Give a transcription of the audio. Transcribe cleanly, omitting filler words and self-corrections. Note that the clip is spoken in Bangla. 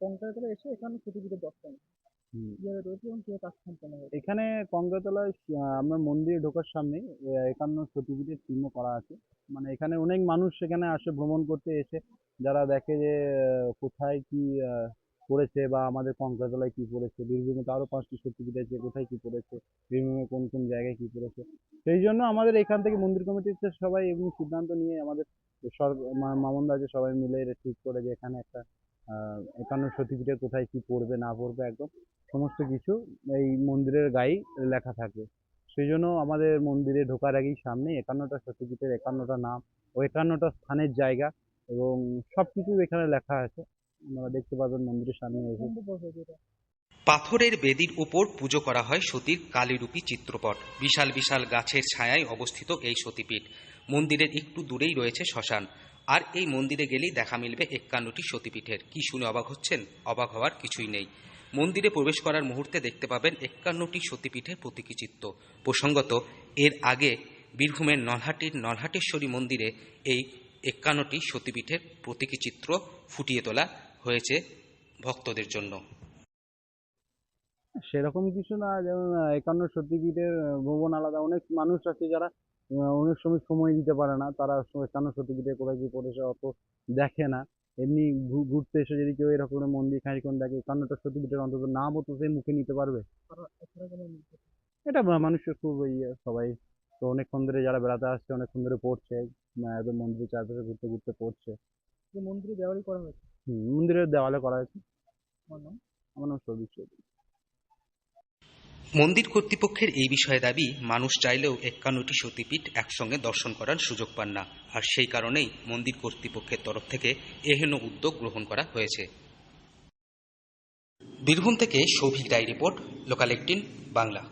কঙ্কালতলা এসে এখানে সতীপীঠের দর্শন কিভাবে রয়েছে এবং কিভাবে কাজ সম্পন্ন হয়েছে? এখানে কঙ্কালতলায় আপনার মন্দিরে ঢোকার সামনে ৫১ সতীপীঠের চিহ্ন করা আছে। মানে এখানে অনেক মানুষ সেখানে আসে ভ্রমণ করতে, এসে যারা দেখে যে কোথায় কি পড়েছে বা আমাদের কঙ্কালতলায় কি পড়েছে, বীরভূমে তো আরো ৫টি সতীপীঠ আছে, কোথায় কি পড়েছে, বীরভূমে কোন কোন জায়গায় কি পড়েছে। সেই জন্য আমাদের এখান থেকে মন্দির কমিটিতে সবাই এমনি সিদ্ধান্ত নিয়ে আমাদের মামুনদা আছে, সবাই মিলে এটা ঠিক করে যে এখানে একটা ৫১ সতীপীঠের কোথায় কি পড়বে না পড়বে একদম সমস্ত কিছু এই মন্দিরের গায়েই লেখা থাকবে। সেই জন্য আমাদের মন্দিরে ঢোকার আগেই সামনে ৫১টা সতীপীঠের ৫১টা নাম ও ৫১টা স্থানের জায়গা এবং সবকিছু এখানে লেখা আছে। আপনারা দেখতে পাবেন মন্দিরের সামনে এসে। পাথরের বেদির উপর পুজো করা হয় সতীর কালীরূপী চিত্রপট। বিশাল বিশাল গাছের ছায়ায় অবস্থিত এই সতীপীঠ। মন্দিরের একটু দূরেই রয়েছে শ্মশান। আর এই মন্দিরে গেলেই দেখা মিলবে ৫১টি সতীপীঠের। কি শুনে অবাক হচ্ছেন? অবাক হওয়ার কিছুই নেই। মন্দিরে প্রবেশ করার মুহূর্তে দেখতে পাবেন ৫১টি সতীপীঠের প্রতীকী চিত্র। প্রসঙ্গত, এর আগে বীরভূমের নলহাটির নলহাটেশ্বরী মন্দিরে এই ৫১টি সতীপীঠের প্রতীকী চিত্র ফুটিয়ে তোলা হয়েছে ভক্তদের জন্য। সেরকম কিছু না, যেমন ৫১ সতীপীঠের ভ্রমণ আলাদা। অনেক মানুষ আছে যারা অনেক সময় সময় দিতে পারে না, তারা ৫১ সতীপীঠে কোথায় কি পড়েছে অত দেখে না। এমনি ঘুরতে এসে যদি কেউ এরকম করে মন্দির খানিকক্ষণ দেখে, ৫১টা সতীপীঠের অন্তত নামও তো সে মুখে নিতে পারবে। এছাড়া কোনো এটা মানুষের খুব ইয়ে, সবাই তো অনেকক্ষণ ধরে যারা বেড়াতে আসছে অনেকক্ষণ ধরে পড়ছে, একদম মন্দিরের চারপাশে ঘুরতে ঘুরতে পড়ছে। যে মন্দিরে দেওয়ালি করা হয়েছে? মন্দিরের দেওয়ালে করা হয়েছে। আমার নাম আমার নাম সৌভিক চৌধুরী। মন্দির কর্তৃপক্ষের এই বিষয়ে দাবি, মানুষ চাইলেও ৫১টি সতীপীঠ একসঙ্গে দর্শন করার সুযোগ পান না। আর সেই কারণেই মন্দির কর্তৃপক্ষের তরফ থেকে এহেন উদ্যোগ গ্রহণ করা হয়েছে। বীরভূম থেকে সৌভিক রায় রিপোর্ট, লোকাল ১৮ বাংলা।